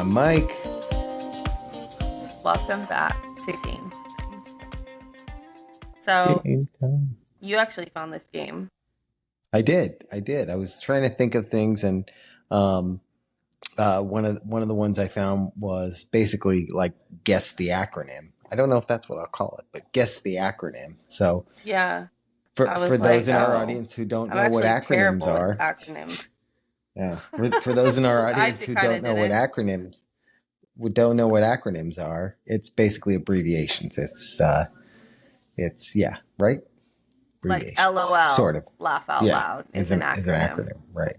I'm Mike. Welcome back to GameTime. So, you actually found this game. I did. I was trying to think of things, and one of the ones I found was basically like guess the acronym. I don't know if that's what I'll call it, but guess the acronym. So Yeah, I for was those like, in our oh, audience who don't I'm know what actually acronyms terrible are, at acronyms. yeah, for those in our I audience who kind don't of know what didn't. acronyms are, it's basically abbreviations. It's yeah, right? Like Abbreviations, sort LOL, of. laugh out Yeah, loud, is an is an acronym. acronym, right?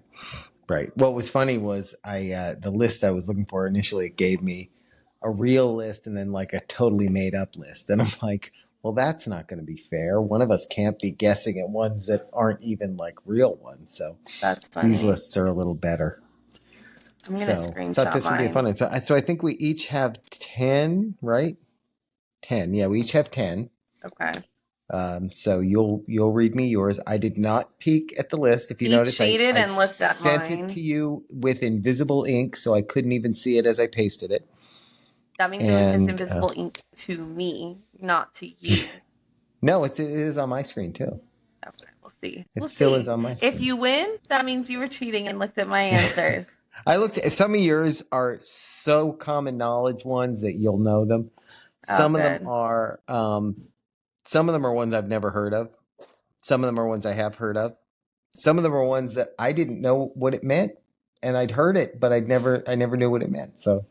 Right. What was funny was the list I was looking for initially gave me a real list and then like a totally made up list, and I'm like, well, that's not going to be fair. One of us can't be guessing at ones that aren't even like real ones. So That's these funny. lists are a little better. I'm going to So thought screenshot this would be mine. fun. So I think we each have 10, right? 10. Yeah, we each have 10. Okay. So you'll read me yours. I did not peek at the list. If you He notice, cheated I and looked at sent it to mine. you with invisible ink, so I couldn't even see it as I pasted it. That means it was just And invisible ink to me, not to you. no, it is on my screen too. Okay, we'll see. It We'll still is see. on my If screen. you win, that means you were cheating and looked at my answers. I looked at some of yours are so common knowledge ones that you'll know them. Oh, Some of them good. are ones I've never heard of. Some of them are ones I have heard of. Some of them are ones that I didn't know what it meant, and I'd heard it, but I never knew what it meant. So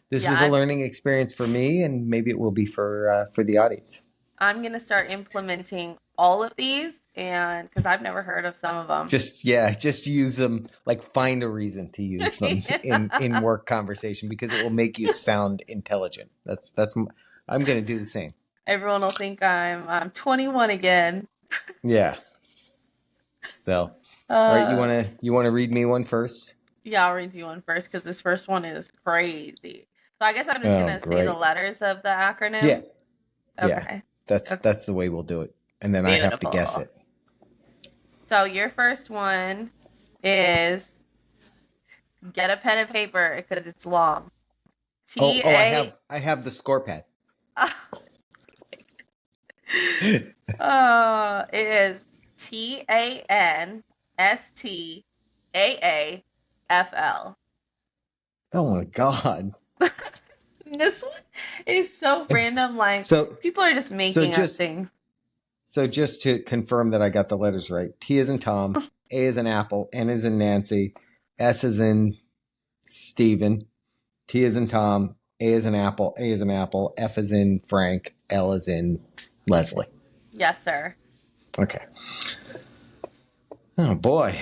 this was a Yeah, learning experience for me, and maybe it will be for the audience. I'm gonna start implementing all of these, and because I've never heard of some of them. Just use them, like find a reason to use them in work conversation because it will make you sound intelligent. I'm going to do the same. Everyone will think I'm 21 again. Yeah. So, all right, Uh, you want to read me one first? yeah, I'll read you one first because this first one is crazy. So I guess I'm just Oh, gonna say the great. letters of the Yeah. acronym. Yeah. Okay. That's Okay. that's the way we'll do it. And then I have to guess Beautiful. it. So your first one is get a pen and paper because it's long. Oh, T A. I have the score pad. It is TANSTAAFL. Oh my God. This one is so random. Like So people are just so making up just things. so just to confirm that I got the letters right. T is in Tom, A is in Apple, N is in Nancy, S is in Stephen, T is in Tom, A is in Apple, A is in Apple, F is in Frank, L is in Leslie. Yes, sir. Okay. Oh boy.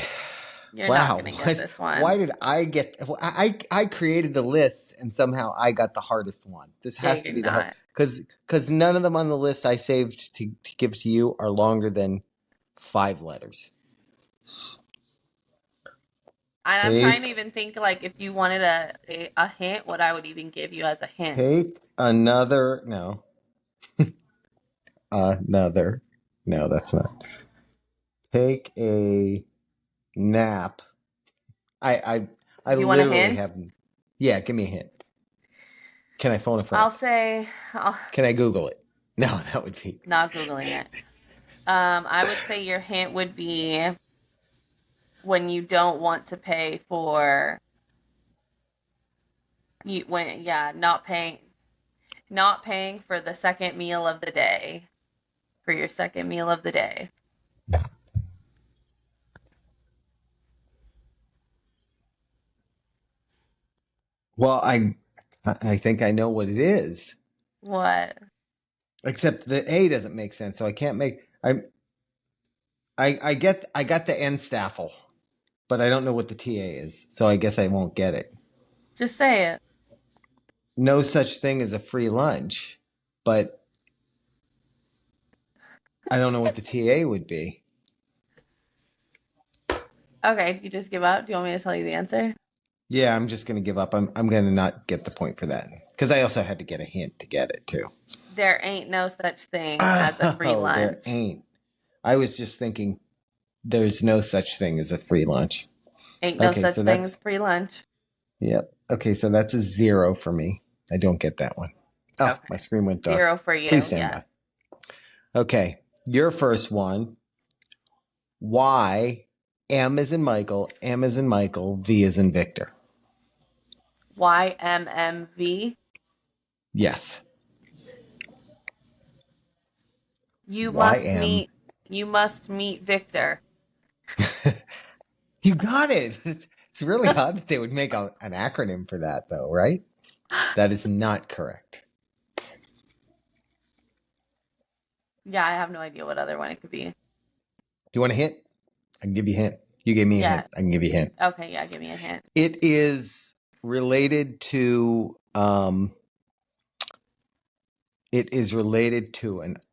You're not gonna get this one. Why did I get? I created the lists and somehow I got the hardest one. This Yeah, has to you're be the hard not. because none of them on the list I saved to give to you are longer than 5 letters. And I'm trying to Take even think like if you wanted a hint, what I would even give you as a hint. take another no another no that's not. Take a nap. I Do you want a literally hint? have. Yeah, give me a hint. Can I phone a friend? I'll say, Can I Google it? No, that would be. not Googling it. I would say your hint would be when you don't want to pay for not paying for the second meal of the day, for your second meal of the day. Well, I think I know what it is. What? Except the A doesn't make sense, so I can't make. I got the N staffle, but I don't know what the TA is, so I guess I won't get it. Just say it. No such thing as a free lunch, but I don't know what the TA would be. Okay, do you just give up? Do you want me to tell you the answer? Yeah, I'm just gonna give up. I'm gonna not get the point for that because I also had to get a hint to get it too. There ain't no such thing as a free Oh, there lunch. ain't. I was just thinking there's no such thing as a free lunch. Ain't no Okay, such so thing as free lunch. Yep. Okay, so that's a 0 for me. I don't get that one. Oh, my Okay. screen went dark. 0 for you. Please stand Yeah. by. Okay, your first one. Y, M is in Michael, M is in Michael, V is in Victor. YMMV. Yes. You must YM. meet. You must meet Victor. You got it. It's really odd that they would make an acronym for that, though, right? That is not correct. Yeah, I have no idea what other one it could be. Do you want a hint? I can give you a hint. You gave me a hint. I can give you a hint. Okay, yeah, give me a hint. It is related to an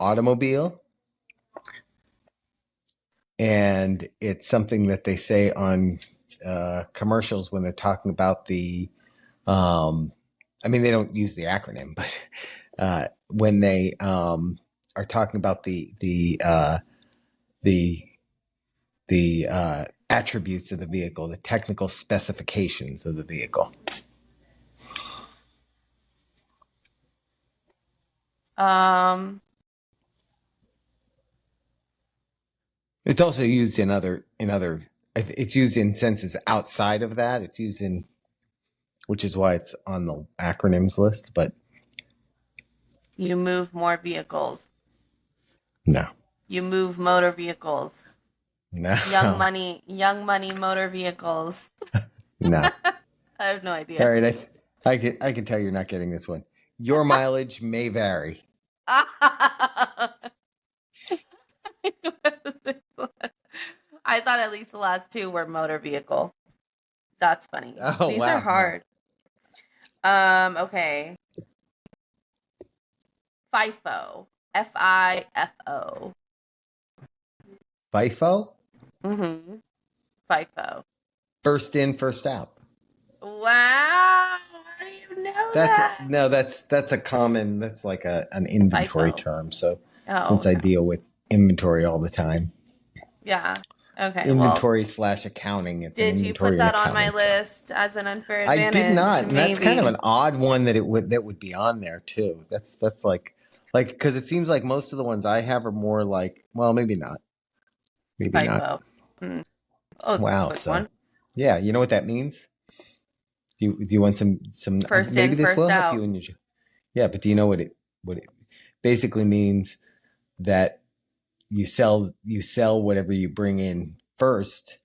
automobile, and it's something that they say on commercials when they're talking about the I mean, they don't use the acronym, but when they are talking about the attributes of the vehicle, the technical specifications of the vehicle. It's also used in other. It's used in senses outside of that. It's used in, which is why it's on the acronyms list. But You move more vehicles. no, You move motor vehicles. no, Young money motor vehicles. no. I have no idea. All right, I can tell you're not getting this one. Your mileage may vary. I thought at least the last two were motor vehicle. That's funny. Oh, These wow, are hard. Okay. FIFO. FIFO. FIFO? Mm-hmm. FIFO. First in, first out. Wow. How do you know that? No, that's a common, that's like an inventory FIFO. term. So Oh, since I deal with inventory all the time. Yeah. Okay. Inventory / accounting. It's Did you put that on my list as an unfair advantage? I did not. And that's kind of Maybe. an odd one that would be on there too. That's like because it seems like most of the ones I have are more like, well, maybe not. Maybe not. Hmm. Oh, Wow. quick So one. yeah, you know what that means? Do you want some First maybe in, this first will help out. you in your yeah, but do you know what it basically means? That you sell whatever you bring in first.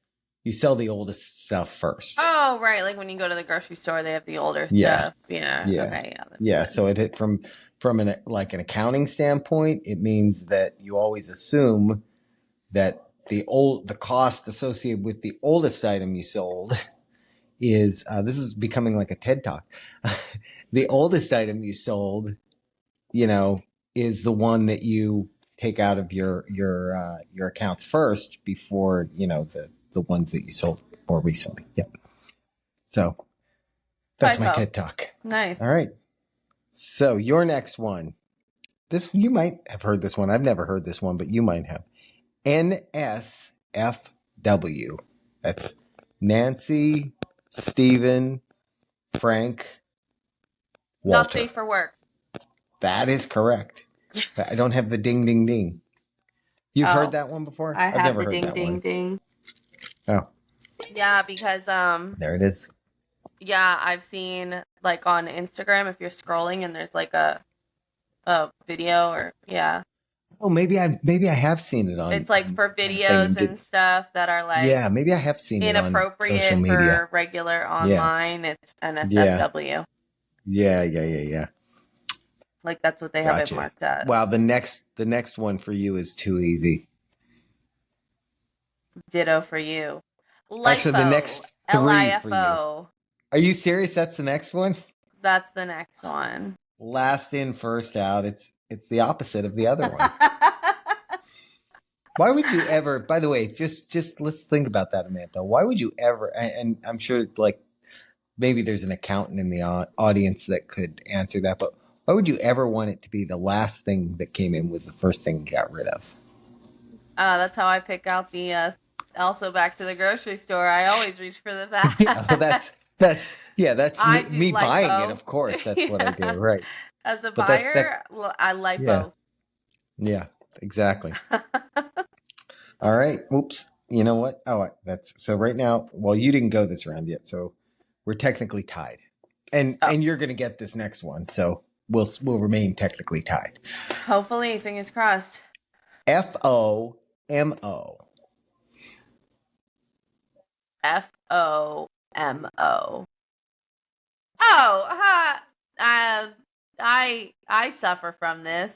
You sell the oldest stuff first. Oh, right. Like when you go to the grocery store, they have the older stuff. Yeah. Okay. Yeah. So it from an accounting standpoint, it means that you always assume that the cost associated with the oldest item you sold is this is becoming like a TED talk. The oldest item you sold, is the one that you take out of your accounts first before the ones that you sold more recently. Yep. So that's my TED talk. Nice. All right. So your next one. This you might have heard this one. I've never heard this one, but you might have. NSFW. That's Nancy, Stephen, Frank, Walter. Not safe for work. That is correct. Yes. I don't have the ding, ding, ding. You've heard that one before? I've never heard that one. Ding. Oh. Yeah, because there it is. Yeah, I've seen like on Instagram if you're scrolling and there's like a video or Oh, maybe I have seen it on. It's like for videos and stuff that are like maybe I have seen it on inappropriate social media. for regular online. It's NSFW. Yeah. Like that's what they have it marked as. Wow, the next one for you is too easy. Ditto for you. LIFO, actually, the next 3 LIFO. For you. Are you serious? That's the next one? That's the next one. Last in, first out. It's the opposite of the other one. Why would you ever? By the way, just let's think about that a minute, though. Why would you ever? And I'm sure, like, maybe there's an accountant in the audience that could answer that, but why would you ever want it to be the last thing that came in was the first thing you got rid of? That's how I pick out the. Also, back to the grocery store, I always reach for the back. Well, That's I do me buying it. LIFO. Of course, that's what I do. Yeah. Right. As a But that buyer, I yeah LIFO. yeah exactly. All right. Oops. You know what? Oh, that's so right now. Well, you didn't go this round yet, so we're technically tied, and Oh, you're gonna get this next one, so we'll remain technically tied. hopefully, fingers crossed. FOMO. FOMO. Oh, I suffer from this,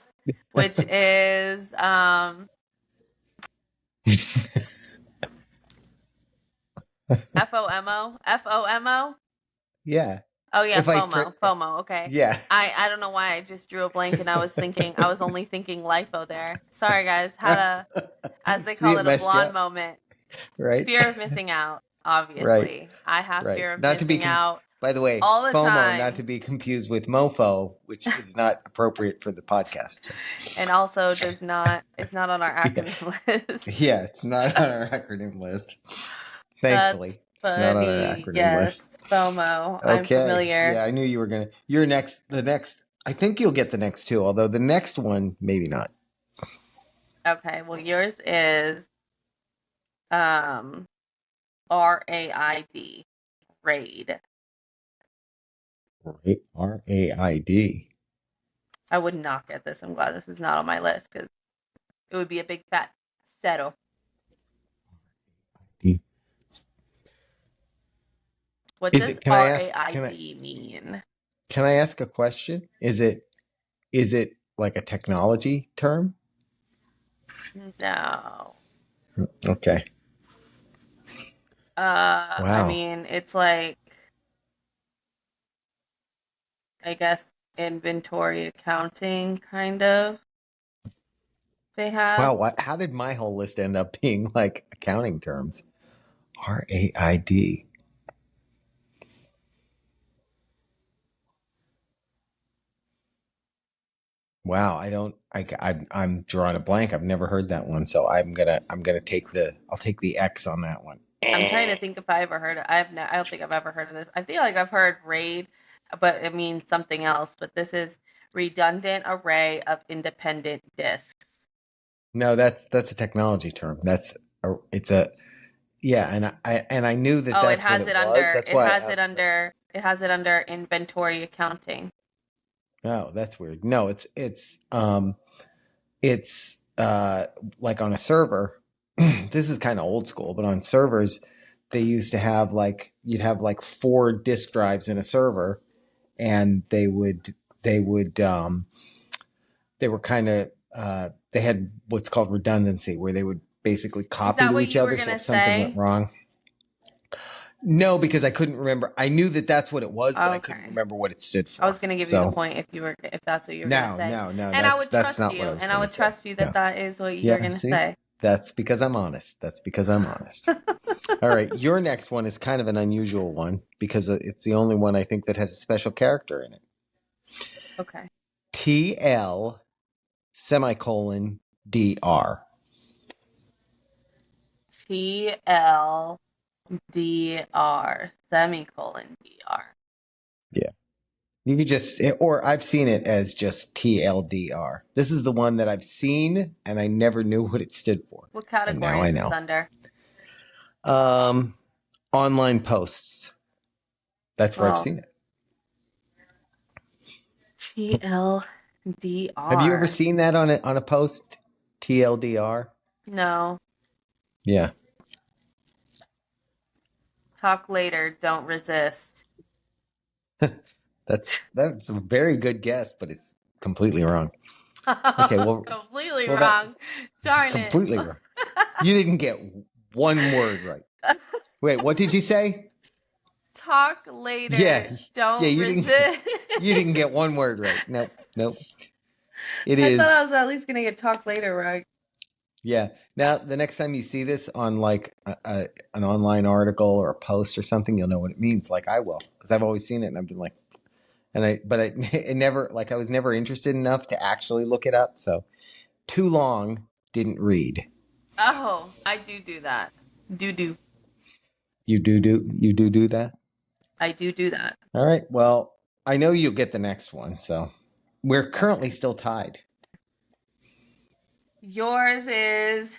which is FOMO. FOMO. Yeah. Oh yeah, If I FOMO. FOMO. Okay. yeah. I don't know why I just drew a blank and I was only thinking LIFO there. Sorry guys, had a, as they See, call it it, a messed you blonde up, moment. right? Fear of missing out. Right. Obviously, I have Right. fear of Not to be missing out by the way, all the FOMO, not to time, be confused with MoFo, which is not appropriate for the podcast. and also is not on our Yeah. acronym list. Yeah, it's not on our acronym list. That's Thankfully, it's not on our funny. acronym Yes, list. FOMO. I'm Okay. familiar. Yeah, I knew you were gonna. You're next. The next. I think you'll get the next two, although the next one maybe not. Okay, well yours is um RAID. Raid. RAID. I would not get this. I'm glad this is not on my list because it would be a big fat settle. What Is does it? Can I ask? RAID mean? Can I ask a question? Is it like a technology term? No. Okay. I Wow. mean, it's like, I guess, inventory accounting, kind of. They have. Wow. How did my whole list end up being like accounting terms? RAID. Wow. I don't. I'm drawing a blank. I've never heard that one, so I'm gonna take I'll take the X on that one. I'm trying to think if I ever heard it. I don't think I've ever heard of this. I feel like I've heard RAID, but it means something else. But this is redundant array of independent disks. No, that's a technology term. It's a yeah, and I knew that Oh, it that's what has it it was. under. That's why I asked. It has it under inventory accounting. Oh, that's weird. No, it's like on a server. This is kind of old school, but on servers, they used to have like you'd have like 4 disk drives in a server, and they were kind of they had what's called redundancy, where they would basically Is copy that to what each you were other. So gonna if something say? went wrong, no, because I couldn't remember. I knew that that's what it was, but I couldn't Okay. remember what it stood I was for. gonna give you the So point if that's what you were gonna no, say. no, no, And I would that's trust not you. what I was And I going to would say. trust you No. that that is what you were Yeah, gonna see? say. That's because I'm honest. That's because I'm honest. All right, your next one is kind of an unusual one because it's the only one I think that has a special character in it. Okay. TL semicolon DR. TLDR semicolon DR. Yeah. You could just, or I've seen it as just TLDR. This is the one that I've seen and I never knew what it stood for. What And category now I is this know. under? Online posts. That's where I've Well, seen it. Have you ever TLDR. seen that on a post? TLDR? No. Yeah. Talk later. Don't resist. That's a very good guess, but it's completely wrong. Okay, Completely well that wrong. Darn it. completely wrong. You didn't get one word right. Wait, what did you say? Talk later. Yeah, Don't resist. You didn't get one word right. Nope. It I is. thought I was at least gonna get talk later right. Yeah. Now, the next time you see this on like an online article or a post or something, you'll know what it means. Like I will, because I've always seen it and I've been like, it never, like I was never interested enough to actually look it up. So too long, didn't read. Oh, I do that. Do. You do that? I do that. All right. Well, I know you'll get the next one, so we're currently still tied. Yours is,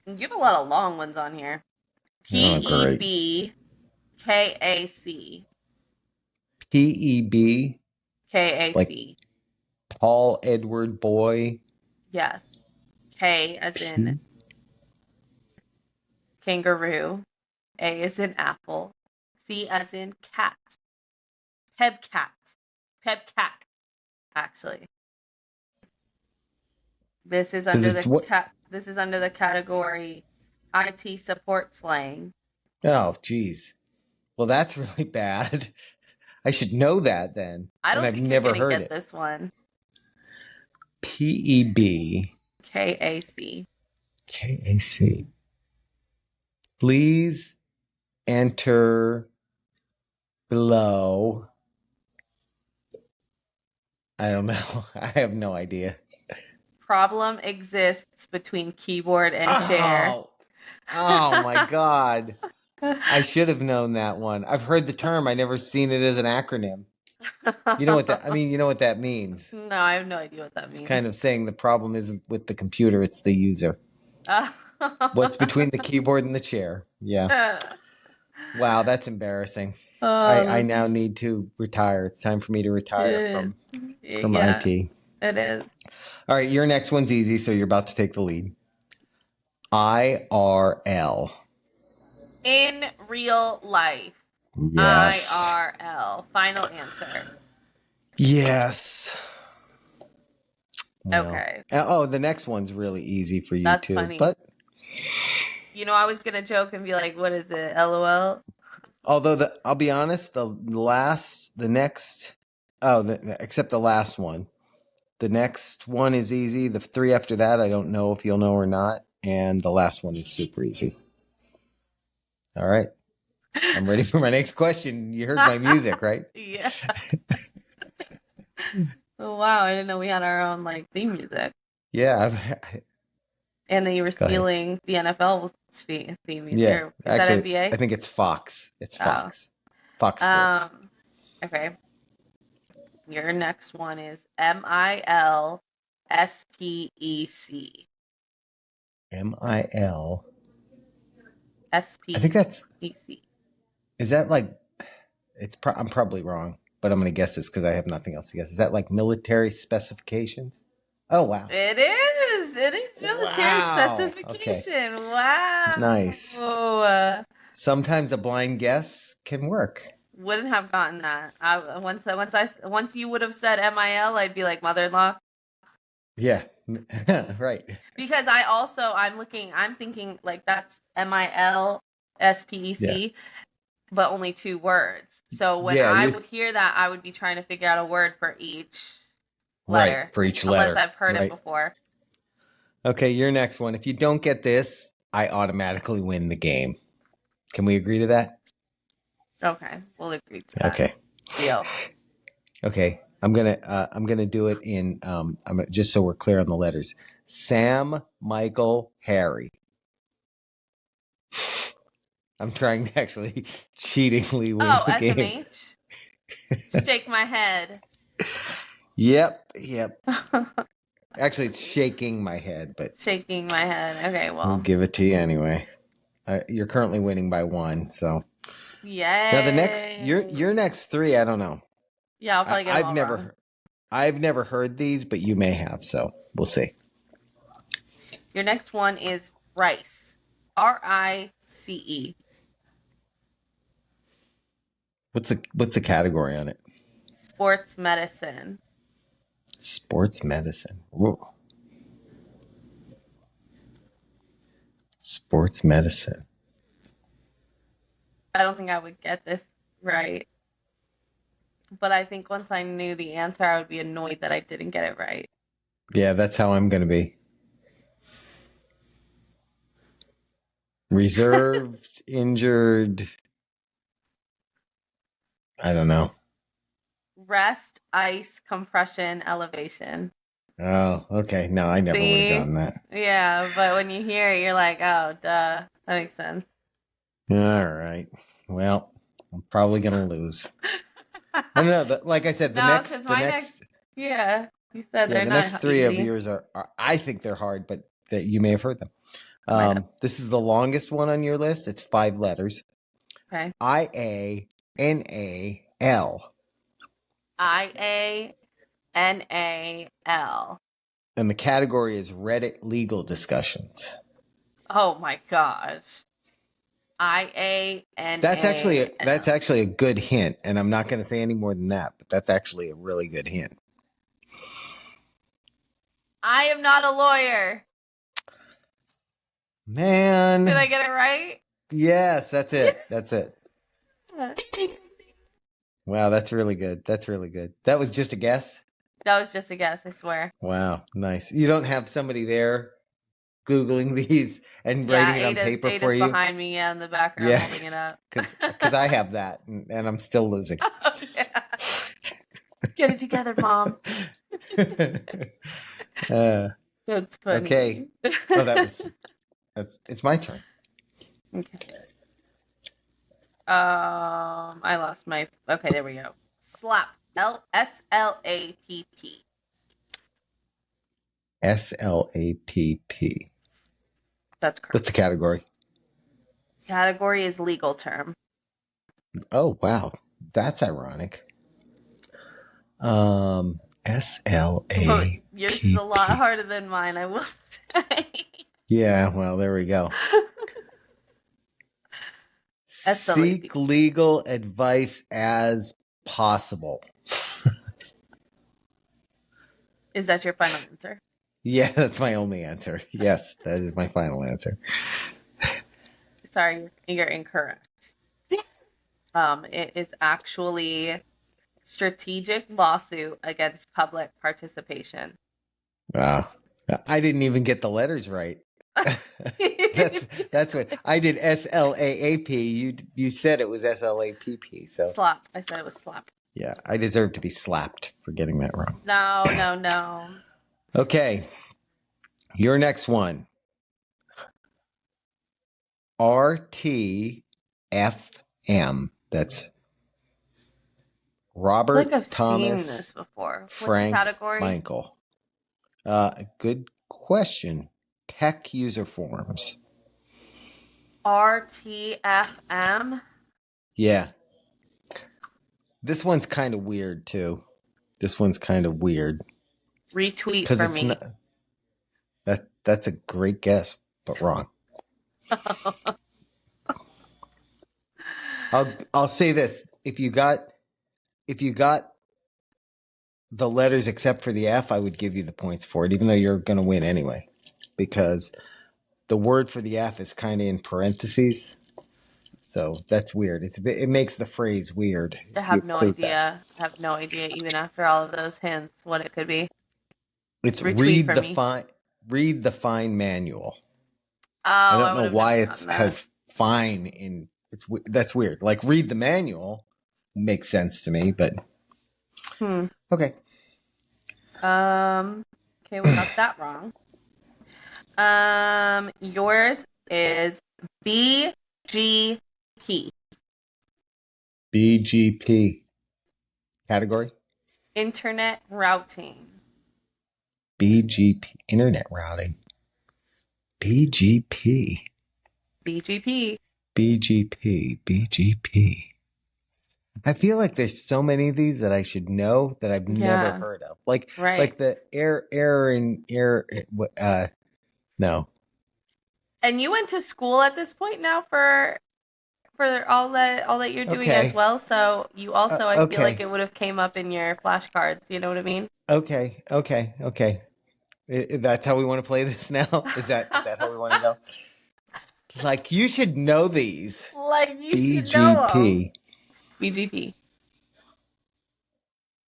you have a lot of long ones on here. Oh, great. PEBKAC. PEB, like KAC. Paul Edward Boy. Yes. K as in kangaroo. A as in apple. C as in cat. Pebcat. Pebcat, actually. This is under It's what? this is under the category IT support slang. Oh, geez. Well, that's really bad. I should know that then. I And don't I've think you're never gonna heard get it. this one. PEB. KAC. KAC. Please enter below. I don't know. I have no idea. Problem exists between keyboard and chair. Oh my God. I should have known that one. I've heard the term. I never seen it as an acronym. You know what that, I mean, you know what that means. No, I have no idea what that It's means. kind of saying the problem isn't with the computer, it's the user. What's between the keyboard and the chair? Yeah. Wow, that's embarrassing. I now need to retire. It's time for me to retire from IT. It is. All right, your next one's easy, so you're about to take the lead. IRL. In real life. Yes. IRL. Final answer. Yes. Well, okay. Oh, the next one's really easy for you That's too. Funny. But I was gonna joke and be like, "What is it? LOL." Although I'll be honest, except the last one. The next one is easy. The three after that, I don't know if you'll know or not. And the last one is super easy. All right. I'm ready for my next question. You heard my music, right? Yeah. Oh, wow. I didn't know we had our own theme music. Yeah. And then you were stealing the NFL theme music. Yeah. Is that NBA? I think it's Fox. It's Fox. Fox Sports. Okay. Your next one is MILSPEC. MIL. SPEC. I think that's. Is that I'm probably wrong, but I'm going to guess this because I have nothing else to guess. Is that like military specifications? Oh, wow. It is. It is military specification. Okay. Wow. Nice. Oh, sometimes a blind guess can work. Wouldn't have gotten that. Once you would have said MIL, I'd be like, mother-in-law. Yeah. Right. Because I'm thinking that's MILSPEC, but only 2 words. So when I would hear that, I would be trying to figure out a word for each letter. Right, for each letter. Unless I've heard it before. Okay, your next one. If you don't get this, I automatically win the game. Can we agree to that? Okay, we'll agree to that. Okay. Deal. Okay, I'm gonna do it in just so we're clear on the letters. Sam, Michael, Harry. I'm trying to actually cheatingly win the game. SMH. Shake my head. Yep. Actually, it's shaking my head, but shaking my head. Okay, well, I'll give it to you anyway. You're currently winning by 1, so. Yay. Now your next 3, I don't know. Yeah, I'll probably get them all wrong. I've never heard these, but you may have, so we'll see. Your next one is RICE. RICE. What's the category on it? Sports medicine. Sports medicine. Whoa. Sports medicine. I don't think I would get this right. But I think once I knew the answer, I would be annoyed that I didn't get it right. Yeah, that's how I'm going to be. Reserved, injured. I don't know. Rest, ice, compression, elevation. Oh, okay. No, I never would have gotten that. Yeah, but when you hear it, you're like, oh, duh. That makes sense. All right. Well, I'm probably gonna lose. I don't know. Like I said, the next yeah, you said yeah, they're the not next three of easy. yours are I think they're hard, but that you may have heard them. Might have. This is the longest one on your list. It's 5 letters. Okay. IANAL. IANAL. And the category is Reddit legal discussions. Oh my gosh. IANAL. That's actually a good hint, and I'm not going to say any more than that, but that's actually a really good hint. I am not a lawyer. Man. Did I get it right? Yes, that's it. That's it. Wow, that's really good. That's really good. That was just a guess? That was just a guess, I swear. Wow, nice. You don't have somebody there Googling these and writing it on paper Ada's for you? behind me in the background holding it up. Because I have that, and I'm still losing. Oh, yeah. Get it together, Mom. That's funny. Okay. Oh, it's my turn. Okay. I lost my. Okay, there we go. Slap. SLAPP. SLAPP. That's correct. What's the category? Category is legal term. Oh wow, that's ironic. SLAPP. Yours is a lot harder than mine, I will say. Yeah, well, there we go. Seek legal advice as possible. Is that your final answer? Yeah, that's my only answer. Yes, that is my final answer. Sorry, you're incorrect. It is actually strategic lawsuit against public participation. Wow. I didn't even get the letters right. That's what I did. SLAAP. You said it was SLAPP. So slap. I said it was slap. Yeah, I deserve to be slapped for getting that wrong. No. Okay, your next one. RTFM. That's Robert I think I've Thomas seen this before. What's Frank the category? Michael. Good question. Tech user forums. RTFM. Yeah. This one's kind of weird too. Retweet for me. That's a great guess, but wrong. I'll say this: if you got the letters except for the F, I would give you the points for it, even though you're going to win anyway, because the word for the F is kind of in parentheses. So that's weird. It makes the phrase weird. I have no idea. I have no idea, even after all of those hints, what it could be. It's read the fine manual. Oh, I don't know why it has fine in. That's weird. Like read the manual makes sense to me, but okay. Okay, we got that wrong. Yours is BGP. BGP. Category? Internet routing. BGP. Internet routing. BGP. I feel like there's so many of these that I should know that I've never heard of. Like the no. And you went to school at this point now for all that you're doing as well. So you also I feel like it would have came up in your flashcards. You know what I mean? Okay. That's how we want to play this now. Is that how we want to go? Like you should know these. Like you should know them. BGP.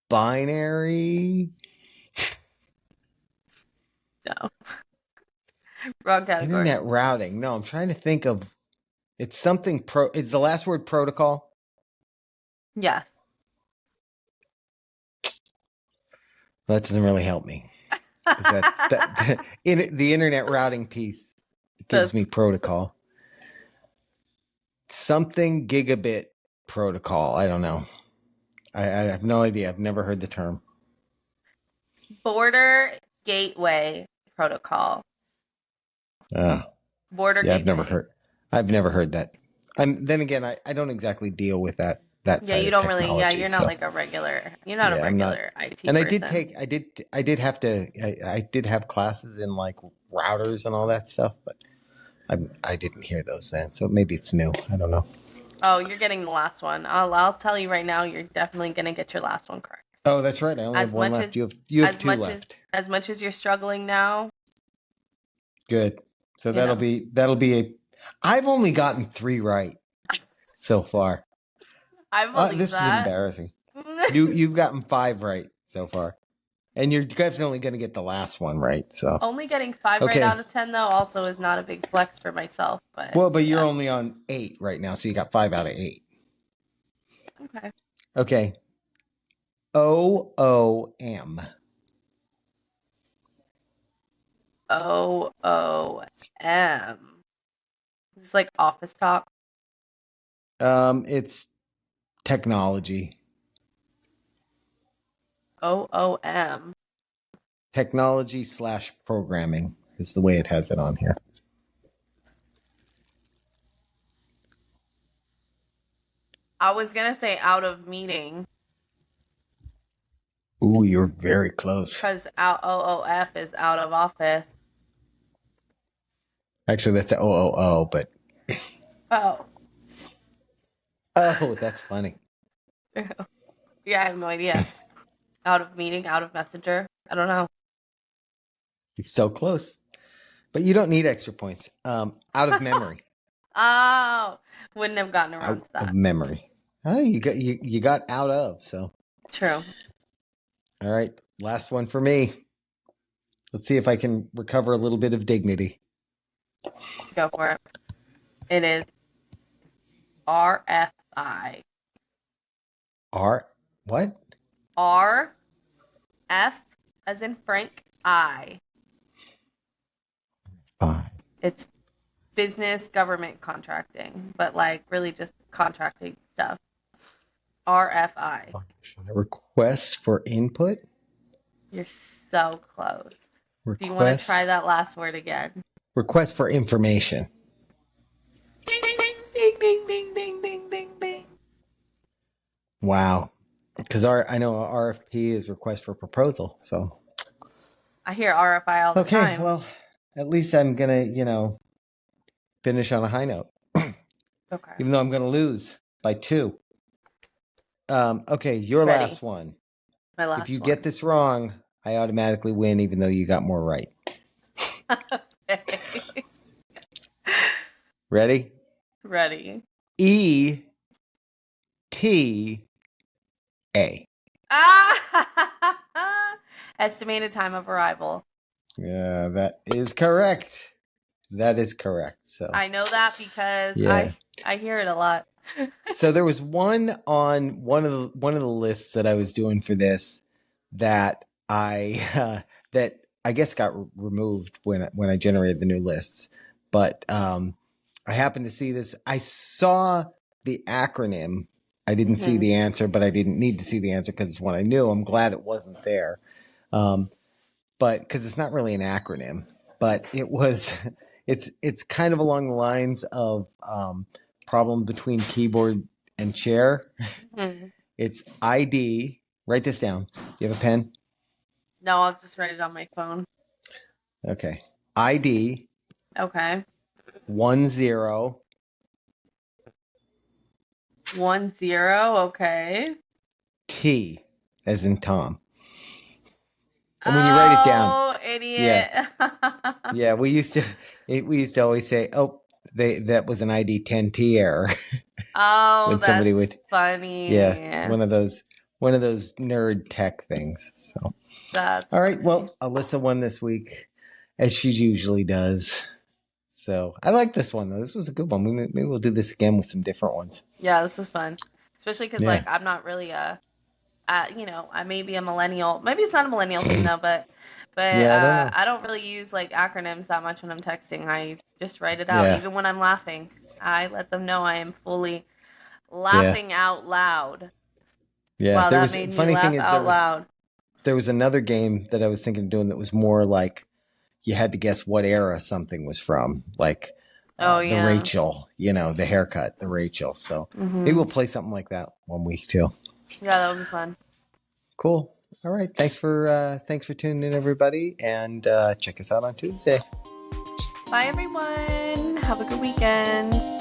Binary. No. Wrong category. Internet routing. No, I'm trying to think of. It's something Is the last word protocol? Yes. That doesn't really help me. The internet routing piece gives me protocol. Something gigabit protocol. I don't know. I have no idea. I've never heard the term. Border gateway protocol. Border Yeah, gateway. I've never heard that. Then again, I don't exactly deal with that Yeah, side you of don't really. Yeah, technology. you're not So like a regular. You're not a yeah, I'm not. regular IT And person. I did have to, I did have classes in like routers and all that stuff, but I didn't hear those then. So maybe it's new. I don't know. Oh, you're getting the last one. I'll tell you right now, you're definitely gonna get your last one correct. Oh, that's right. I only have As one much left. as You have as two much left. as much as you're struggling now, Good. So you know. that'll be a. I've only gotten 3 right so far. I believe This is that. embarrassing. You've gotten 5 right so far, and you're definitely going to get the last one right. So Only getting 5 right okay. out of 10 though also is not a big flex for myself. But Well, you're yeah. only on 8 right now, so you got 5 out of 8. Okay. Okay. OOM. OOM. It's like office talk. It's technology. OOM. Technology / programming is the way it has it on here. I was gonna say out of meeting. Ooh, you're very close. Because OOF is out of office. Actually, that's OOO, but. Oh. Oh, that's funny. Yeah, I have no idea. Out of meeting, out of messenger. I don't know. You're so close. But you don't need extra points. Out of memory. Oh, wouldn't have gotten around to that. Out of memory. Oh, you got out of, so. True. All right, last one for me. Let's see if I can recover a little bit of dignity. Go for it. It is RFI. What? R F as in Frank I. It's business government contracting, but like really just contracting stuff. RFI. Request for input? You're so close. Request, do you want to try that last word again? Request for information. Ding, ding, ding, ding, ding, ding, ding, ding, ding, ding. Wow. Because I know RFP is request for proposal, so. I hear RFI all the time. Okay, well, at least I'm going to, finish on a high note. Okay. Even though I'm going to lose by 2. Okay, your Ready. last one. My last one. If you get this wrong, I automatically win, even though you got more right. Okay. Ready? Ready. ETA. Estimated time of arrival. Yeah, that is correct. That is correct. So I know that because yeah. I hear it a lot. So there was one on one of the lists that I was doing for this that I guess got removed when I generated the new lists. But I happened to see this. I saw the acronym. I didn't see the answer, but I didn't need to see the answer because it's one I knew. I'm glad it wasn't there. But because it's not really an acronym, but it was. It's kind of along the lines of problem between keyboard and chair. It's ID. Write this down. Do you have a pen? No, I'll just write it on my phone. Okay. ID. Okay. 10. 10. Okay. T as in Tom. And when you write it down. Oh, idiot. Yeah, we used to always say, "Oh, that was an ID 10T error." Oh, when somebody would funny. Yeah, one of those nerd tech things. So that's all right. funny. Well, Alyssa won this week, as she usually does. So I like this one though. This was a good one. Maybe we'll do this again with some different ones. Yeah, this was fun, especially because like I'm not really I may be a millennial. Maybe it's not a millennial thing though, but yeah, I don't really use like acronyms that much when I'm texting. I just write it out, even when I'm laughing. I let them know I am fully laughing out loud. Yeah. Wow, There that was made me funny thing laugh is out loud. there was another game that I was thinking of doing that was more like you had to guess what era something was from, like Oh the yeah. Rachel, the haircut, the Rachel. So maybe we'll play something like that one week too. Yeah, that would be fun. Cool. All right. Thanks for tuning in, everybody, and check us out on Tuesday. Bye, everyone. Have a good weekend.